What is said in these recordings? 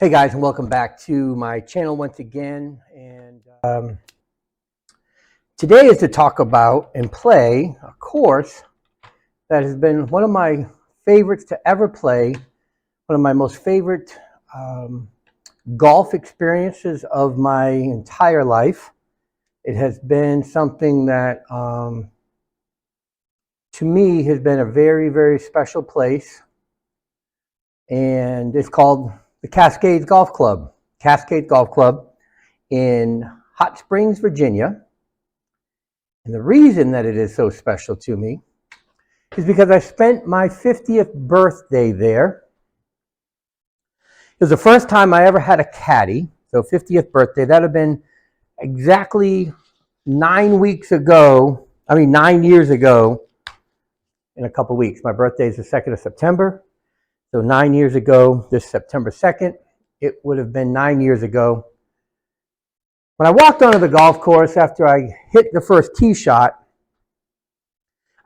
Hey guys, and welcome back to my channel once again. And today is to talk about and play a course that has been one of my favorites to ever play, one of my most favorite golf experiences of my entire life. It has been something that to me has been a very, very special place, and it's called the Cascades Golf Club. Cascades Golf Club in Hot Springs, Virginia. And the reason that it is so special to me is because I spent my 50th birthday there. It was the first time I ever had a caddy. So 50th birthday, that would have been exactly 9 years ago in a couple weeks. My birthday is the 2nd of September. So 9 years ago, this September 2nd, it would have been 9 years ago. When I walked onto the golf course after I hit the first tee shot,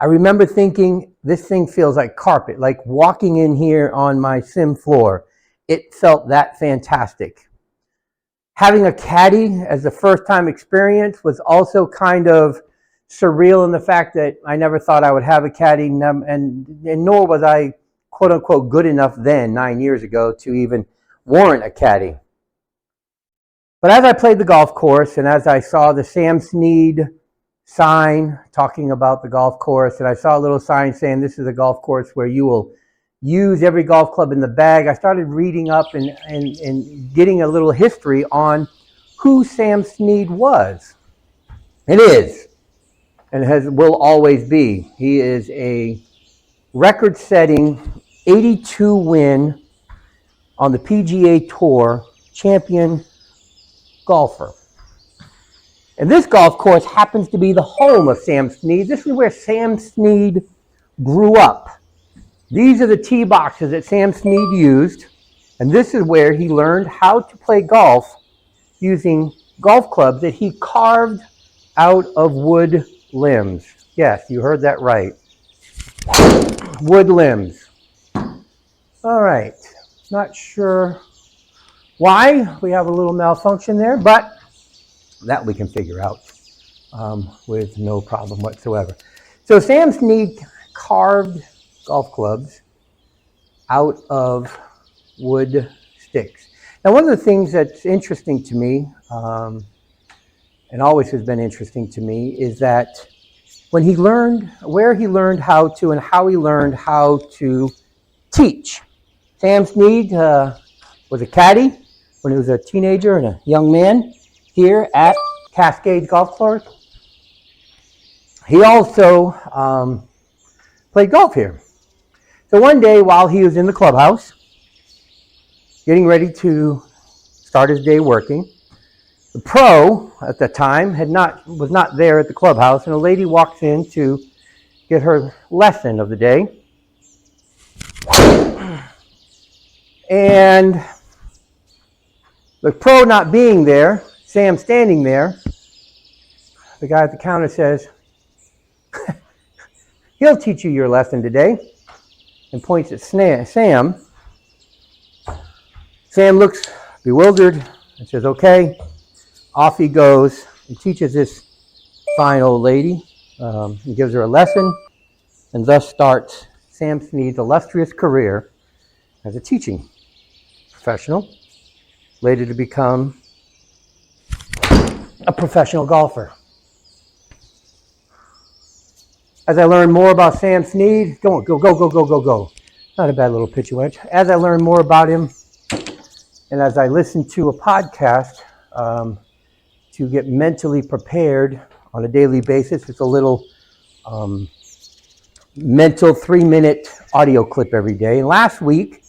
I remember thinking, this thing feels like carpet, like walking in here on my sim floor. It felt that fantastic. Having a caddy as the first time experience was also kind of surreal in the fact that I never thought I would have a caddy, and nor was I quote unquote good enough then, 9 years ago, to even warrant a caddy. But as I played the golf course and as I saw the Sam Snead sign talking about the golf course, and I saw a little sign saying this is a golf course where you will use every golf club in the bag, I started reading up and getting a little history on who Sam Snead was. It is, and will always be. He is a record-setting 82 win on the PGA Tour champion golfer. And this golf course happens to be the home of Sam Snead. This is where Sam Snead grew up. These are the tee boxes that Sam Snead used, and this is where he learned how to play golf using golf clubs that he carved out of wood limbs. Yes, you heard that right. Wood limbs. All right, not sure why we have a little malfunction there, but that we can figure out with no problem whatsoever. So Sam Snead carved golf clubs out of wood sticks. Now, one of the things that's interesting to me, and always has been interesting to me, is that where he learned how to and how he learned how to teach. Sam Snead was a caddy when he was a teenager and a young man here at Cascades Golf Course. He also played golf here. So one day while he was in the clubhouse, getting ready to start his day working, the pro at the time was not there at the clubhouse, and a lady walks in to get her lesson of the day. And the pro not being there, Sam standing there, the guy at the counter says, he'll teach you your lesson today, and points at Sam. Sam looks bewildered and says, okay. Off he goes and teaches this fine old lady. He gives her a lesson, and thus starts Sam Snead's illustrious career as a teaching professional, later to become a professional golfer. As I learned more about Sam Snead, go. Not a bad little pitchy wedge. As I learned more about him, and as I listened to a podcast to get mentally prepared on a daily basis, it's a little mental 3-minute audio clip every day. And last week,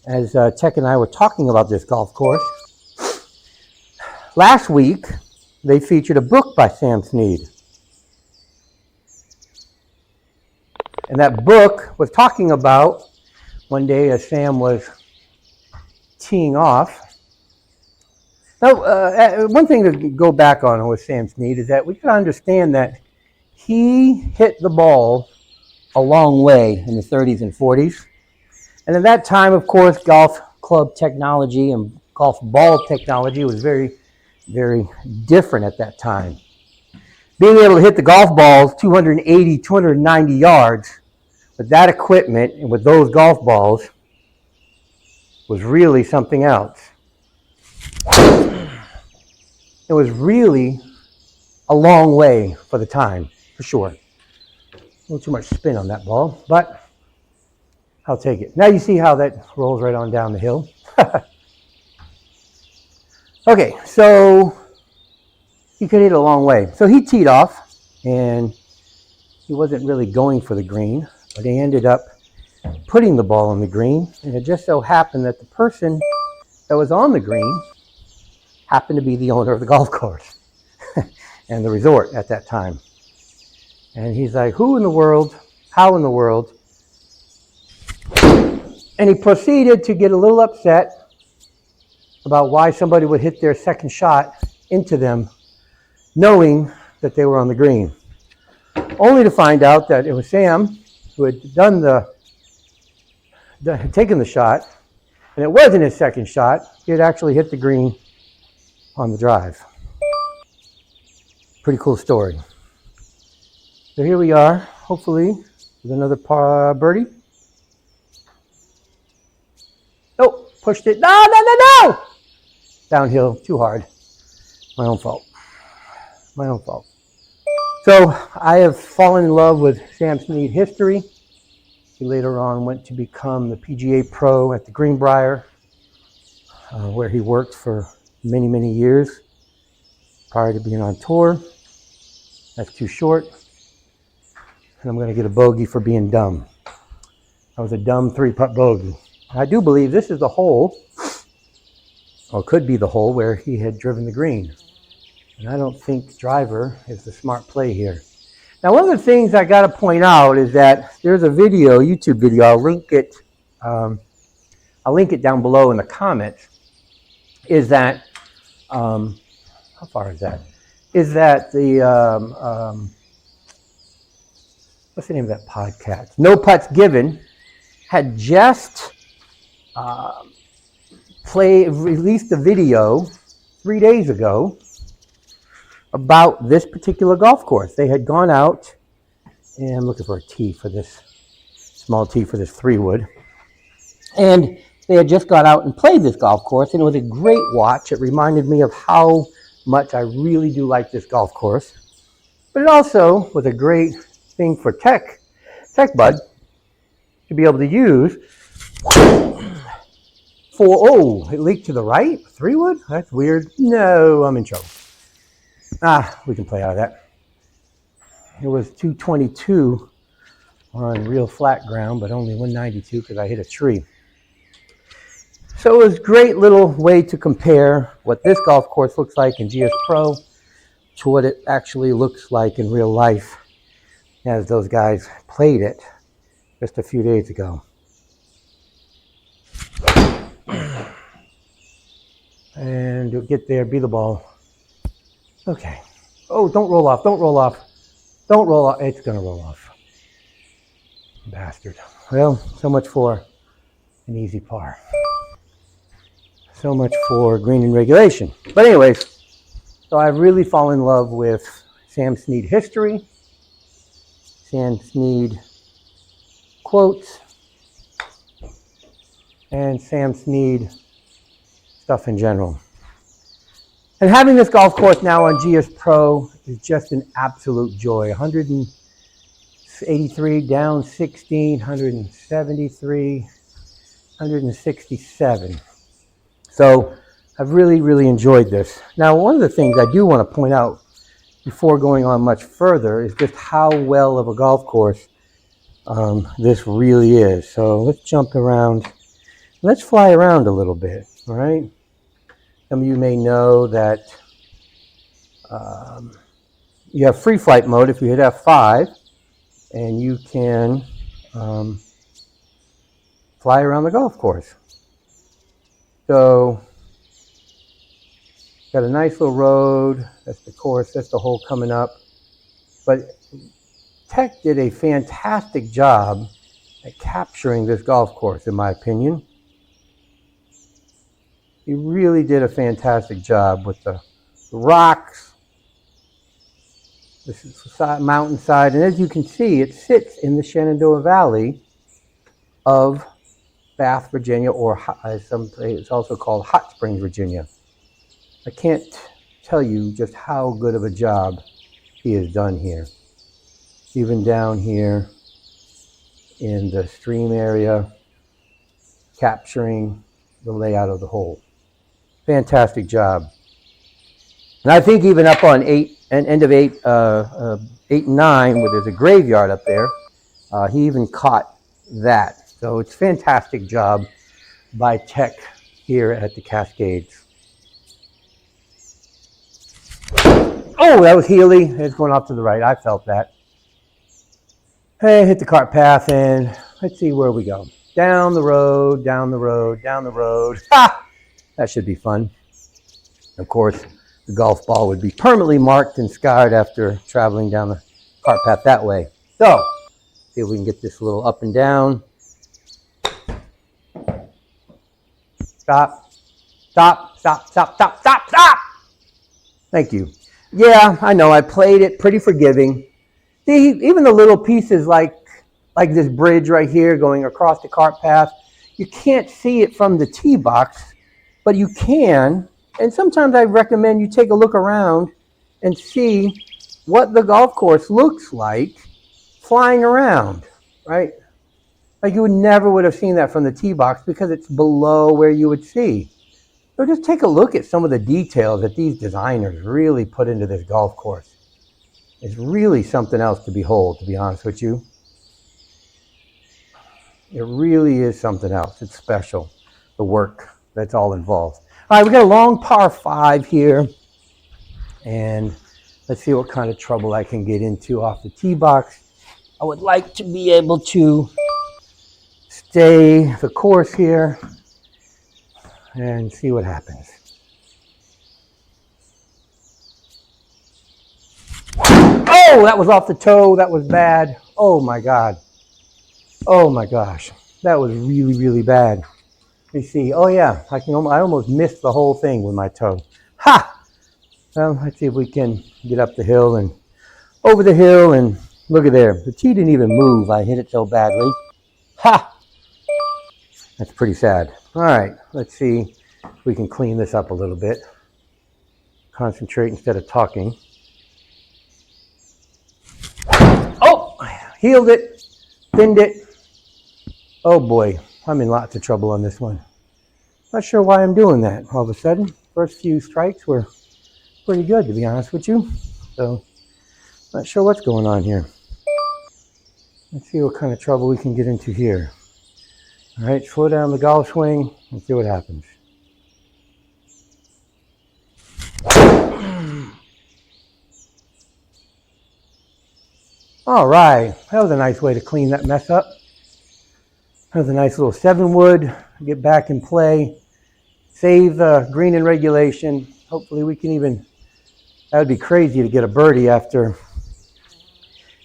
as Tech and I were talking about this golf course, last week they featured a book by Sam Snead. And that book was talking about, one day as Sam was teeing off. Now, one thing to go back on with Sam Snead is that we got to understand that he hit the ball a long way in the 30s and 40s. And at that time, of course, golf club technology and golf ball technology was very, very different at that time. Being able to hit the golf balls 280, 290 yards with that equipment and with those golf balls was really something else. It was really a long way for the time, for sure. A little too much spin on that ball, but I'll take it. Now you see how that rolls right on down the hill. Okay, so he could hit a long way. So he teed off, and he wasn't really going for the green, but he ended up putting the ball on the green, and it just so happened that the person that was on the green happened to be the owner of the golf course and the resort at that time. And he's like, who in the world, how in the world? And he proceeded to get a little upset about why somebody would hit their second shot into them, knowing that they were on the green. Only to find out that it was Sam who had taken the shot, and it wasn't his second shot. He had actually hit the green on the drive. Pretty cool story. So here we are, hopefully, with another birdie. Oh, pushed it. No! Downhill, too hard. My own fault. My own fault. So I have fallen in love with Sam Snead history. He later on went to become the PGA Pro at the Greenbrier, where he worked for many, many years prior to being on tour. That's too short. And I'm going to get a bogey for being dumb. That was a dumb 3-putt bogey. I do believe this is the hole, or could be the hole, where he had driven the green. And I don't think driver is the smart play here. Now, one of the things I got to point out is that there's a video, YouTube video. I'll link it down below in the comments. Is that how far is that? Is that the what's the name of that podcast? No Putts Given had just released a video 3 days ago about this particular golf course. They had gone out, and I'm looking for a tee for this, small tee for this 3-wood. And they had just got out and played this golf course, and it was a great watch. It reminded me of how much I really do like this golf course. But it also was a great thing for Tech Bud to be able to use for, it leaked to the right? 3-wood? That's weird. No, I'm in trouble. We can play out of that. It was 222 on real flat ground, but only 192 because I hit a tree. So it was a great little way to compare what this golf course looks like in GSPro to what it actually looks like in real life as those guys played it just a few days ago. And you'll get there, be the ball. Okay. Oh, don't roll off, don't roll off. Don't roll off. It's going to roll off. Bastard. Well, so much for an easy par. So much for green and regulation. But anyways, so I've really fallen in love with Sam Snead history, Sam Snead quotes, and Sam Snead stuff in general. And having this golf course now on GSPro is just an absolute joy. 183 down 16, 173, 167. So I've really, really enjoyed this. Now, one of the things I do want to point out before going on much further is just how well of a golf course this really is. So let's jump around. Let's fly around a little bit, all right? Some of you may know that you have free flight mode if you hit F5, and you can fly around the golf course. So, got a nice little road. That's the course. That's the hole coming up. But Tech did a fantastic job at capturing this golf course, in my opinion. He really did a fantastic job with the rocks. This is the mountainside, and as you can see, it sits in the Shenandoah Valley of Bath, Virginia, or it's also called Hot Springs, Virginia. I can't tell you just how good of a job he has done here. Even down here in the stream area, capturing the layout of the hole. Fantastic job. And I think even up on end of 8 and 9, where there's a graveyard up there, he even caught that. So it's a fantastic job by tech here at the Cascades. Oh, that was Healy. It's going off to the right. I felt that. Hey, hit the cart path, and let's see where we go. Down the road, down the road, down the road. Ha! That should be fun. Of course, the golf ball would be permanently marked and scarred after traveling down the cart path that way. So, see if we can get this a little up and down. Stop, stop, stop, stop, stop, stop, stop! Thank you. Yeah, I know, I played it pretty forgiving. See, even the little pieces like this bridge right here going across the cart path, you can't see it from the tee box, but you can. And sometimes I recommend you take a look around and see what the golf course looks like flying around, right? Like you never would have seen that from the tee box because it's below where you would see. So just take a look at some of the details that these designers really put into this golf course. It's really something else to behold, to be honest with you. It really is something else. It's special, the work that's all involved. All right, we got a long par 5 here, and let's see what kind of trouble I can get into off the tee box. I would like to be able to stay the course here and see what happens. Oh, that was off the toe. That was bad. Oh my God. Oh my gosh. That was really, really bad. Let me see. Oh yeah, I almost missed the whole thing with my toe. Ha! Well, let's see if we can get up the hill and over the hill, and look at there. The tee didn't even move. I hit it so badly. Ha! That's pretty sad. All right, let's see if we can clean this up a little bit. Concentrate instead of talking. Oh, healed it, thinned it. Oh boy, I'm in lots of trouble on this one. Not sure why I'm doing that all of a sudden. First few strikes were pretty good, to be honest with you. So, not sure what's going on here. Let's see what kind of trouble we can get into here. All right, slow down the golf swing and see what happens. All right, that was a nice way to clean that mess up. That was a nice little 7-wood, get back in play, save the green in regulation. Hopefully we can even, that would be crazy to get a birdie after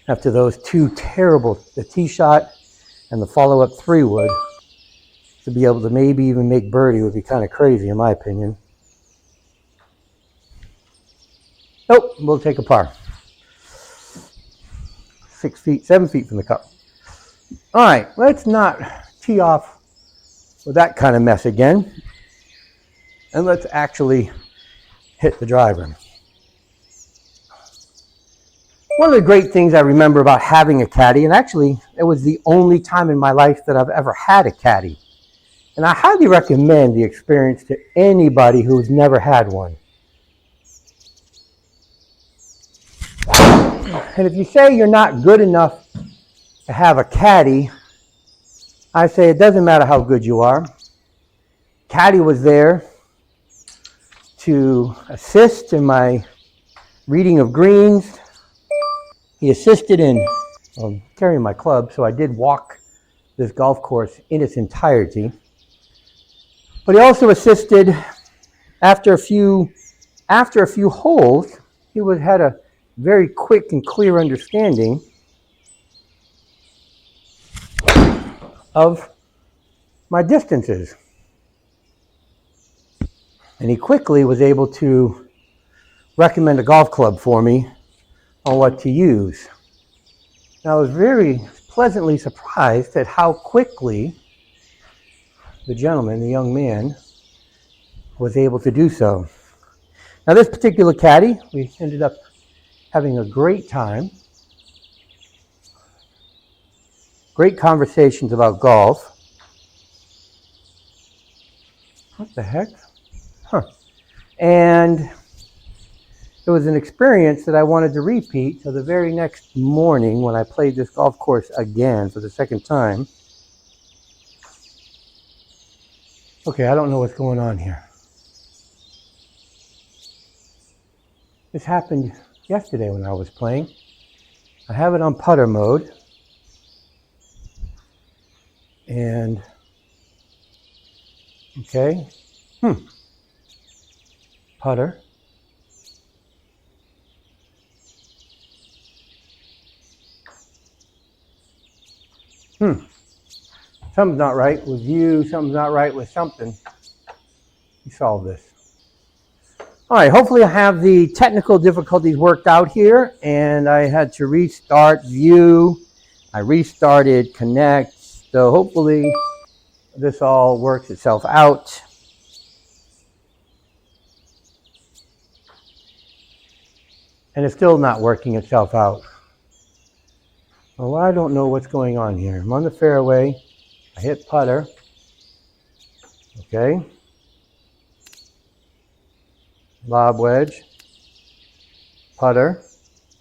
those two terrible, the tee shot and the follow-up 3-wood. To be able to maybe even make birdie would be kind of crazy in my opinion. Nope, we'll take a par. 6 feet, 7 feet from the cup. All right, let's not tee off with that kind of mess again. And let's actually hit the driver. One of the great things I remember about having a caddy, and actually it was the only time in my life that I've ever had a caddy. And I highly recommend the experience to anybody who's never had one. And if you say you're not good enough to have a caddy, I say it doesn't matter how good you are. Caddy was there to assist in my reading of greens. He assisted in carrying my club, so I did walk this golf course in its entirety. But he also assisted after a few holes. He had a very quick and clear understanding of my distances. And he quickly was able to recommend a golf club for me on what to use. And I was very pleasantly surprised at how quickly the gentleman, the young man, was able to do so. Now this particular caddy, we ended up having a great time. Great conversations about golf. What the heck? Huh. And it was an experience that I wanted to repeat. So the very next morning when I played this golf course again for the second time. Okay, I don't know what's going on here. This happened yesterday when I was playing. I have it on putter mode. And, okay. Putter. Something's not right with you, something's not right with something. We solve this. All right, hopefully I have the technical difficulties worked out here, and I had to restart view. I restarted connect, so hopefully this all works itself out. And it's still not working itself out. Well, I don't know what's going on here. I'm on the fairway. I hit putter. Okay. Lob wedge. Putter.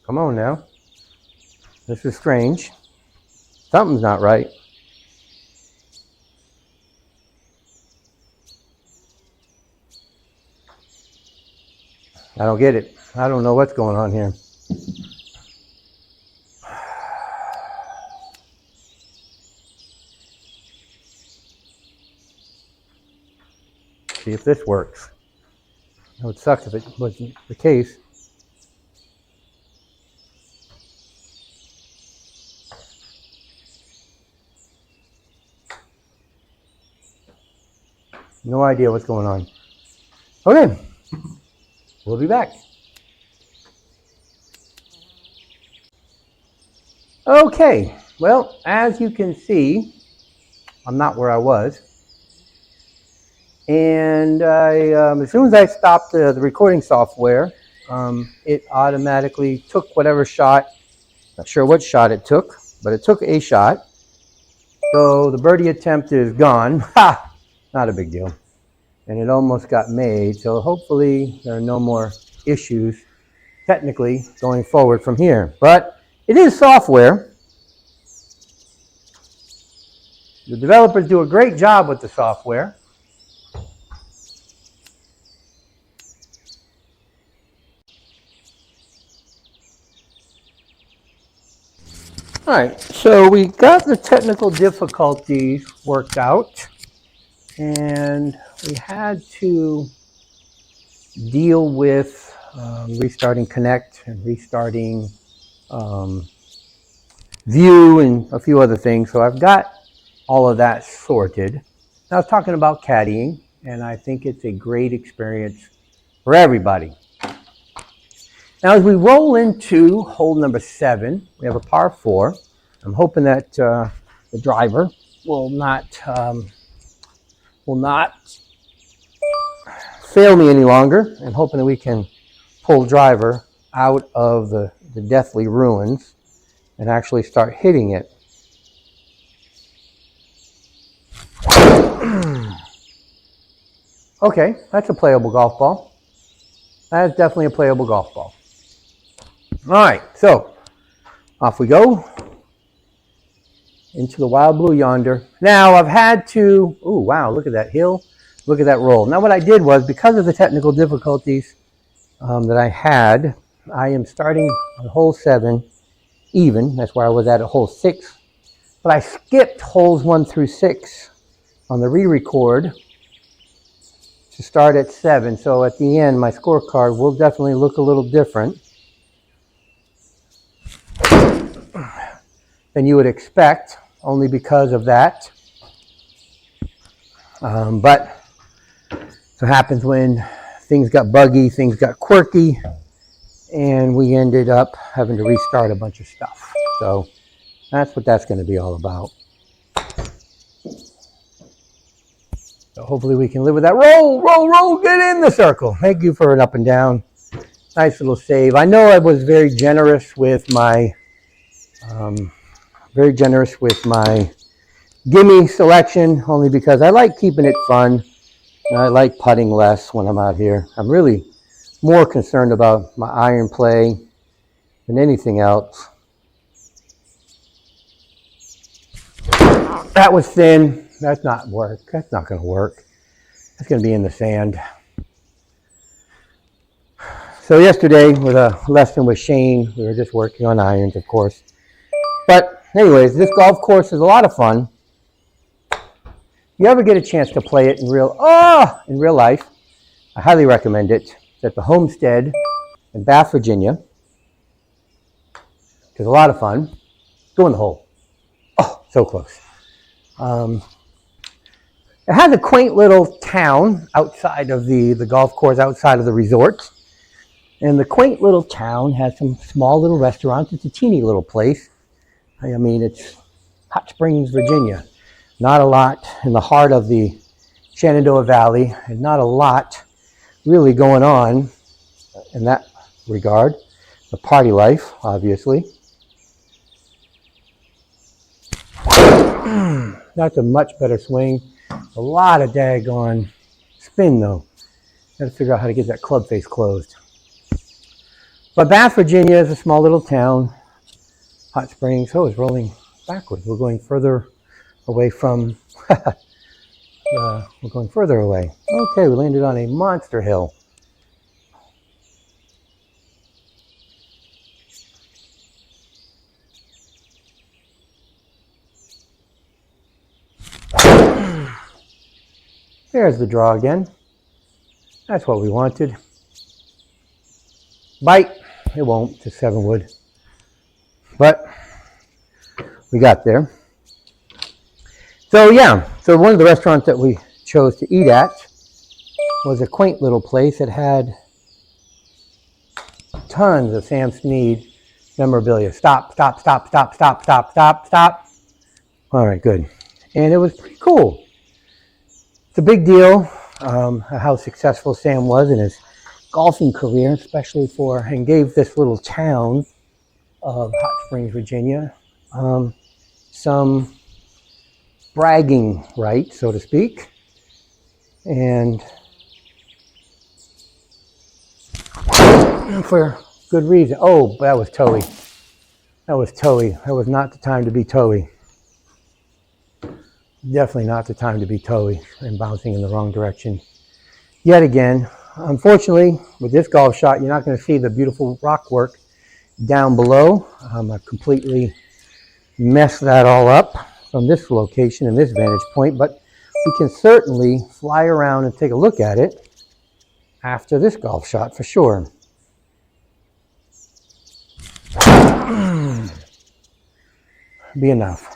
Come on now. This is strange. Something's not right. I don't get it. I don't know what's going on here. See if this works. It would suck if it wasn't the case. No idea what's going on. Okay, we'll be back. Okay, well, as you can see, I'm not where I was. And as soon as I stopped the recording software, it automatically took whatever shot. Not sure what shot it took, but it took a shot. So the birdie attempt is gone. Ha! Not a big deal. And it almost got made. So hopefully there are no more issues technically going forward from here. But it is software. The developers do a great job with the software. All right, so we got the technical difficulties worked out, and we had to deal with restarting Connect and restarting View and a few other things. So I've got all of that sorted. Now, I was talking about caddying, and I think it's a great experience for everybody. Now, as we roll into hole number 7, we have a par 4. I'm hoping that the driver will not fail me any longer, and hoping that we can pull driver out of the deathly ruins and actually start hitting it. Okay, that's a playable golf ball. That is definitely a playable golf ball. All right, so off we go into the wild blue yonder. Now I've had to, oh wow, look at that hill, look at that roll. Now what I did was, because of the technical difficulties that I had, I am starting on hole 7 even. That's where I was at hole 6. But I skipped holes 1 through 6 on the re-record to start at 7. So at the end, my scorecard will definitely look a little different than you would expect, only because of that. But So it happens when things got buggy, things got quirky, and we ended up having to restart a bunch of stuff. So that's what that's going to be all about. So hopefully we can live with that. Roll, roll, roll, get in the circle. Thank you for an up and down. Nice little save. I know I was very generous with my gimme selection, only because I like keeping it fun. And I like putting less when I'm out here. I'm really more concerned about my iron play than anything else. That was thin. That's not work. That's not going to work. That's going to be in the sand. So yesterday with a lesson with Shane, we were just working on irons, of course. But anyways, this golf course is a lot of fun. If you ever get a chance to play it in real life, I highly recommend it. It's at the Homestead in Bath, Virginia. It's a lot of fun. Go in the hole. Oh, so close. It has a quaint little town outside of the golf course, outside of the resort. And the quaint little town has some small little restaurants. It's a teeny little place. I mean, it's Hot Springs, Virginia. Not a lot in the heart of the Shenandoah Valley, and not a lot really going on in that regard. The party life, obviously. That's a much better swing. A lot of daggone spin though. Got to figure out how to get that club face closed. But Bath, Virginia is a small little town. Hot Springs, oh, it's rolling backwards. We're going further away from, we're going further away. Okay, we landed on a monster hill. There's the draw again. That's what we wanted. Bite. It won't. It's a 7 wood. But we got there. So yeah. So one of the restaurants that we chose to eat at was a quaint little place that had tons of Sam Snead memorabilia. Stop, stop, stop, stop, stop, stop, stop, stop. All right, good. And it was pretty cool. It's a big deal how successful Sam was in his golfing career, especially and gave this little town of Hot Springs, Virginia, some bragging rights, so to speak. And for good reason. Oh, that was toey. That was toey. That was not the time to be toey. Definitely not the time to be toey and bouncing in the wrong direction. Yet again, unfortunately, with this golf shot, you're not going to see the beautiful rock work down below. I've completely messed that all up from this location and this vantage point, but we can certainly fly around and take a look at it after this golf shot for sure. Be enough.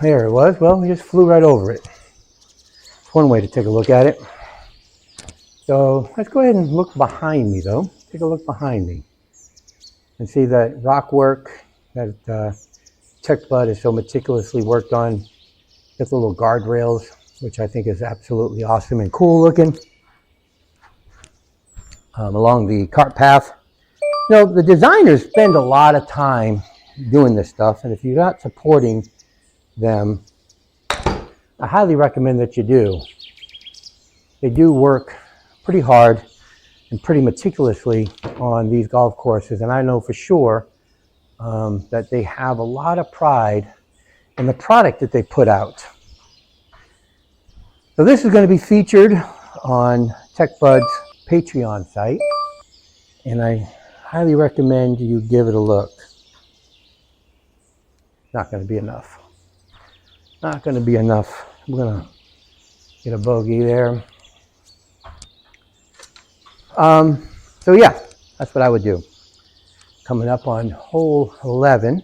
There it was. Well, we just flew right over it. It's one way to take a look at it. So let's go ahead and look behind me, though. Take a look behind me and see that rock work that Tech Bud is so meticulously worked on. Got the little guardrails, which I think is absolutely awesome and cool looking. Along the cart path. You know, the designers spend a lot of time doing this stuff, and if you're not supporting them, I highly recommend that you do. They do work pretty hard and pretty meticulously on these golf courses, and I know for sure that they have a lot of pride in the product that they put out. So this is going to be featured on TechBud's Patreon site, and I highly recommend you give it a look. Not going to be enough. Not going to be enough. I'm going to get a bogey there. So yeah, that's what I would do. Coming up on hole 11.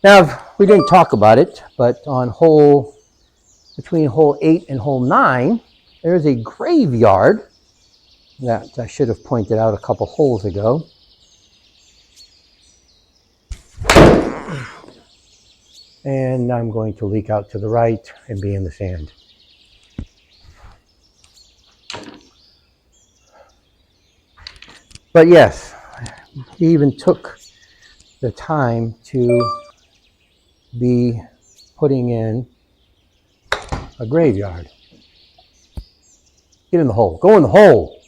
Now, we didn't talk about it, but on hole between hole 8 and hole 9, there's a graveyard that I should have pointed out a couple holes ago. And I'm going to leak out to the right and be in the sand. But yes, he even took the time to be putting in a graveyard. Get in the hole. Go in the hole.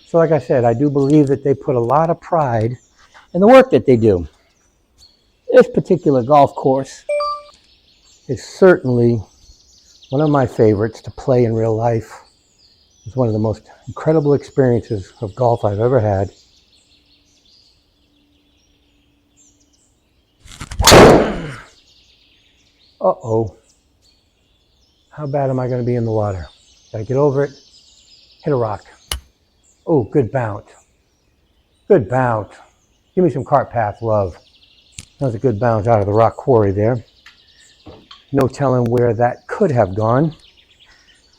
So like I said, I do believe that they put a lot of pride in the work that they do. This particular golf course is certainly one of my favorites to play in real life. It's one of the most incredible experiences of golf I've ever had. Uh-oh. How bad am I going to be in the water? Gotta get over it. Hit a rock. Oh, good bounce. Good bounce. Give me some cart path love. That was a good bounce out of the rock quarry there. No telling where that could have gone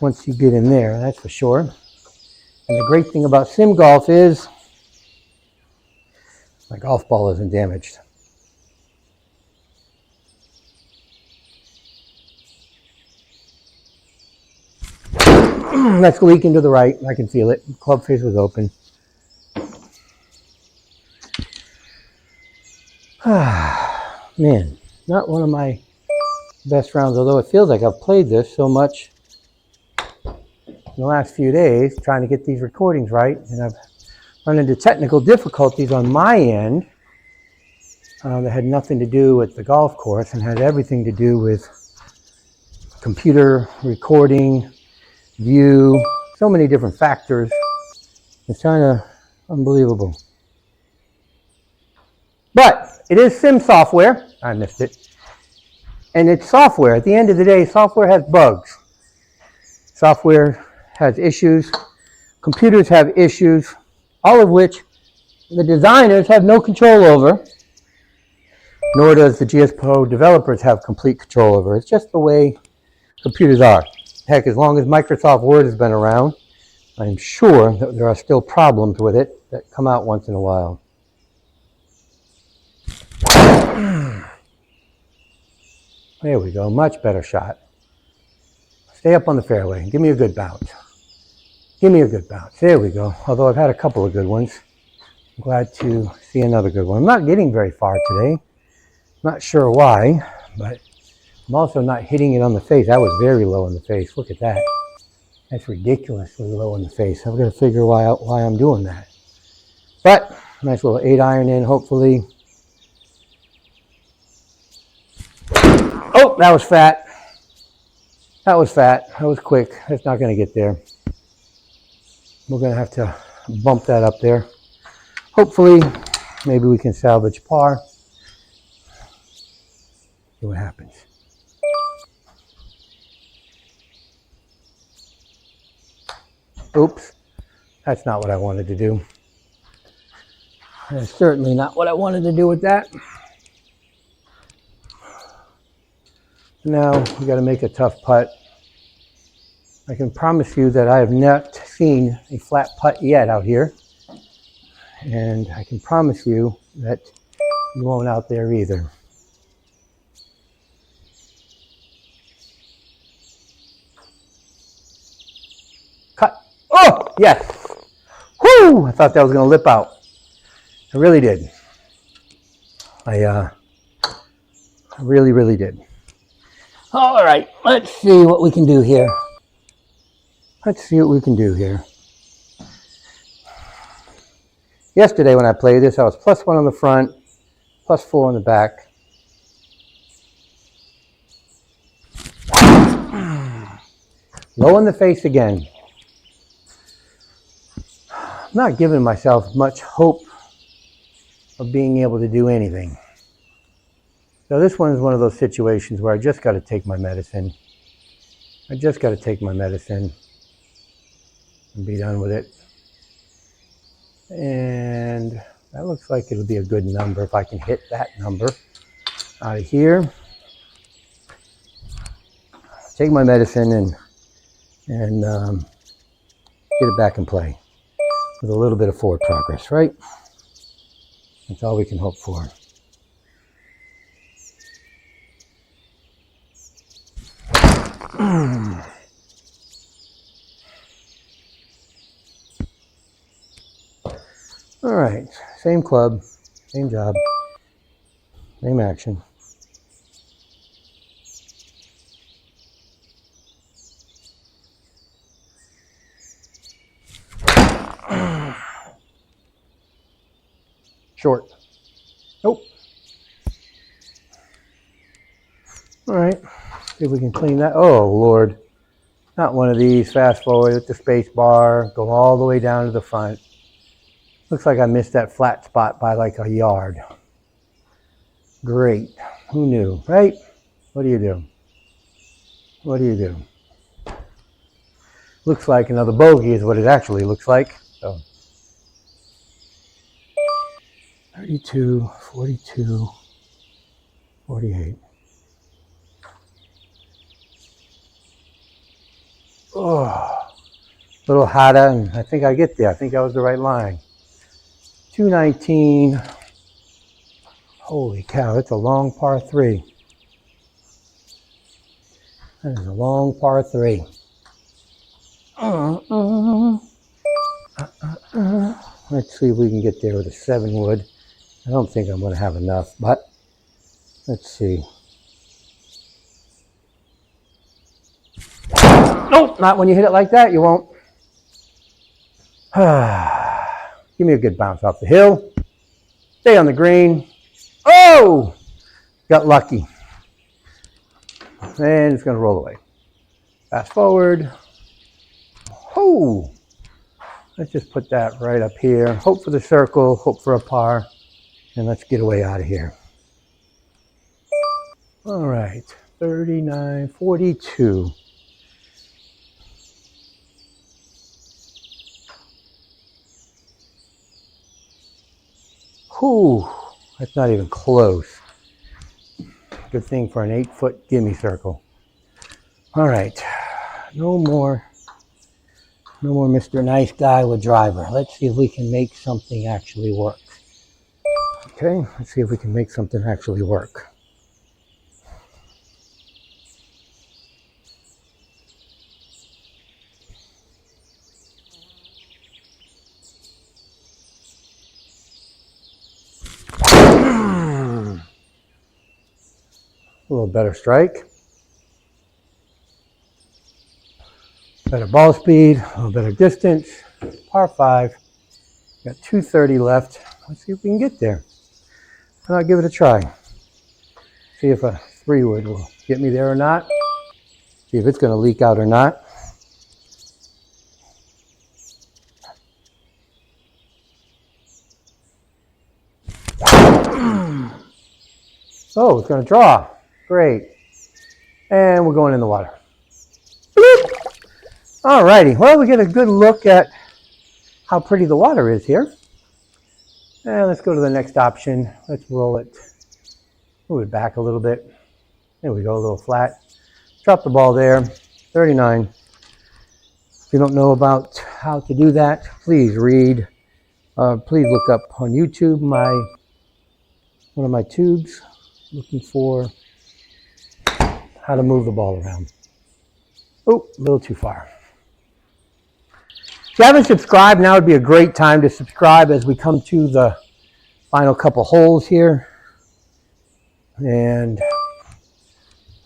once you get in there, that's for sure. And the great thing about sim golf is my golf ball isn't damaged. That's leaking to the right. I can feel it. Club face was open. Man, not one of my best rounds, although it feels like I've played this so much in the last few days trying to get these recordings right, and I've run into technical difficulties on my end that had nothing to do with the golf course and had everything to do with computer recording, view, so many different factors. It's kind of unbelievable. But it is sim software. I missed it. And it's software. At the end of the day, software has bugs. Software has issues. Computers have issues, all of which the designers have no control over, nor does the GSPro developers have complete control over. It's just the way computers are. Heck, as long as Microsoft Word has been around, I'm sure that there are still problems with it that come out once in a while. There we go, much better shot. Stay up on the fairway. Give me a good bounce. Give me a good bounce. There we go. Although I've had a couple of good ones. I'm glad to see another good one. I'm not getting very far today. Not sure why, but I'm also not hitting it on the face. That was very low in the face. Look at that. That's ridiculously low in the face. I've got to figure why I'm doing that. But nice little 8-iron in, hopefully. Oh, that was fat. That was fat. That was quick. That's not going to get there. We're going to have to bump that up there. Hopefully, maybe we can salvage par. See what happens. Oops. That's not what I wanted to do. That's certainly not what I wanted to do with that. Now we got to make a tough putt. I can promise you that I have not seen a flat putt yet out here. And I can promise you that you won't out there either. Cut. Oh, yes. Whoo! I thought that was going to lip out. I really did. I really, really did. All right, let's see what we can do here. Let's see what we can do here. Yesterday when I played this, I was +1 on the front, +4 on the back. Low in the face again. I'm not giving myself much hope of being able to do anything. So this one is one of those situations where I just got to take my medicine. I just got to take my medicine and be done with it. And that looks like it'll be a good number if I can hit that number out of here. take my medicine and get it back in play with a little bit of forward progress, right? That's all we can hope for. All right, same club, same job, same action. Short. Nope. All right, see if we can clean that. Oh, Lord. Not one of these. Fast forward with the space bar, go all the way down to the front. Looks like I missed that flat spot by like a yard. Great. Who knew, right? What do you do? What do you do? Looks like another bogey is what it actually looks like. So 32, 42, 48. Oh, a little hotter, and I think I get there. I think that was the right line. 219. Holy cow, it's a long par 3. That is a long par 3. Let's see if we can get there with a 7 wood. I don't think I'm going to have enough, but let's see. Nope, not when you hit it like that, you won't. Give me a good bounce off the hill. Stay on the green. Oh! Got lucky. And it's going to roll away. Fast forward. Oh! Let's just put that right up here. Hope for the circle, hope for a par. And let's get away out of here. All right, 39, 42. Whew, that's not even close. Good thing for an 8-foot gimme circle. All right, no more Mr. Nice Guy with driver. Let's see if we can make something actually work. Okay, let's see if we can make something actually work. A little better strike. Better ball speed, a little better distance. Par 5. Got 230 left. Let's see if we can get there. And I'll give it a try. See if a 3 wood will get me there or not. See if it's going to leak out or not. Oh, it's going to draw. Great. And we're going in the water. All righty. Well, we get a good look at how pretty the water is here. And let's go to the next option. Let's roll it. Move it back a little bit. There we go, a little flat. Drop the ball there. 39. If you don't know about how to do that, please read. Please look up on YouTube one of my tubes, looking for how to move the ball around. Oh, a little too far. If you haven't subscribed, now would be a great time to subscribe as we come to the final couple holes here. And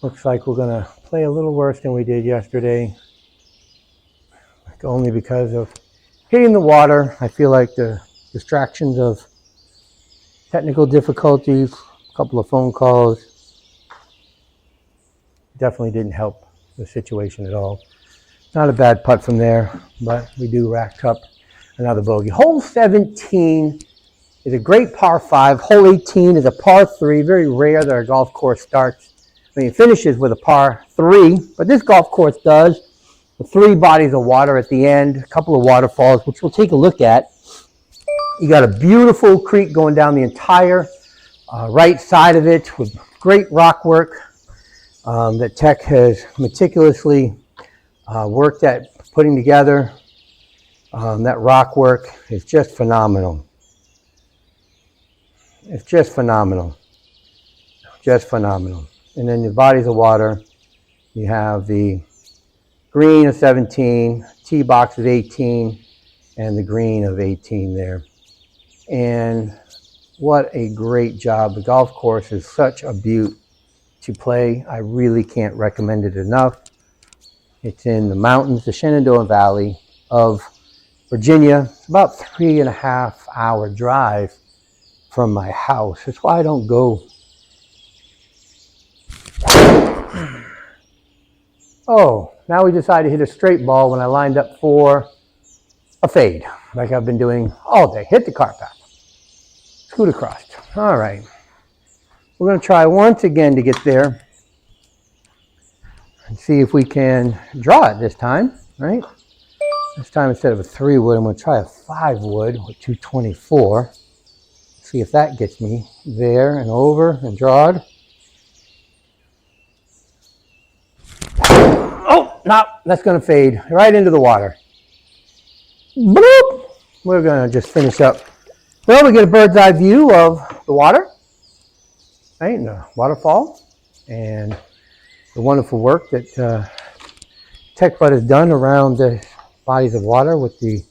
looks like we're going to play a little worse than we did yesterday. Only because of hitting the water. I feel like the distractions of technical difficulties, a couple of phone calls, definitely didn't help the situation at all. Not a bad putt from there, but we do rack up another bogey. Hole 17 is a great par 5. Hole 18 is a par 3. Very rare that our golf course finishes with a par 3, but this golf course does. With 3 bodies of water at the end, a couple of waterfalls, which we'll take a look at. You got a beautiful creek going down the entire right side of it with great rock work. that Tech has meticulously worked at putting together. That rock work is just phenomenal. It's just phenomenal. Just phenomenal. And then the bodies of water, you have the green of 17, tee box of 18, and the green of 18 there. And what a great job. The golf course is such a beaut to play. I really can't recommend it enough. It's in the mountains, the Shenandoah Valley of Virginia. It's about 3.5 hour drive from my house. That's why I don't go. Oh, now we decided to hit a straight ball when I lined up for a fade, like I've been doing all day. Hit the cart path. Scoot across. All right. We're going to try once again to get there and see if we can draw it this time, right? This time, instead of a 3-wood, I'm going to try a 5-wood with 224. See if that gets me there and over and drawed. Oh, no, that's going to fade right into the water. Bloop! We're going to just finish up. Well, we get a bird's eye view of the water, right, and the waterfall, and the wonderful work that TechBud has done around the bodies of water with the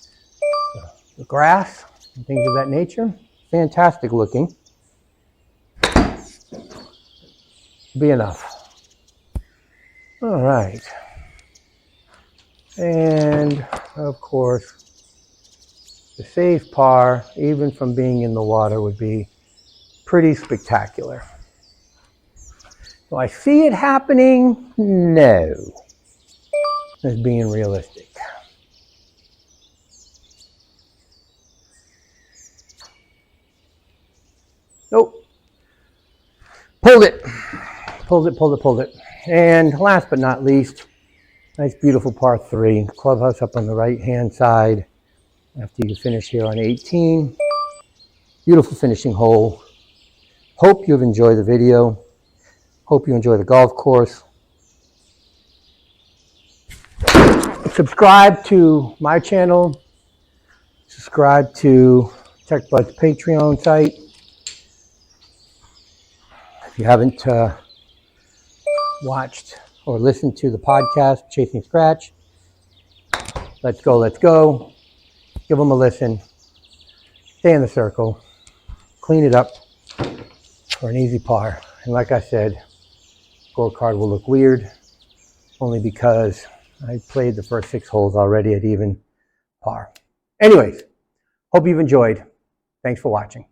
grass and things of that nature. Fantastic looking. Be enough. All right. And of course, the save par, even from being in the water, would be pretty spectacular. Do I see it happening? No. Just being realistic. Nope. Pulled it. Pulled it, pulled it, pulled it. And last but not least, nice beautiful par 3. Clubhouse up on the right-hand side after you finish here on 18. Beautiful finishing hole. Hope you've enjoyed the video. Hope you enjoy the golf course. Subscribe to my channel. Subscribe to TechBud's Patreon site. If you haven't watched or listened to the podcast, Chasing Scratch, let's go, let's go. Give them a listen. Stay in the circle. Clean it up for an easy par. And like I said, scorecard will look weird only because I played the first 6 holes already at even par. Anyways, hope you've enjoyed. Thanks for watching.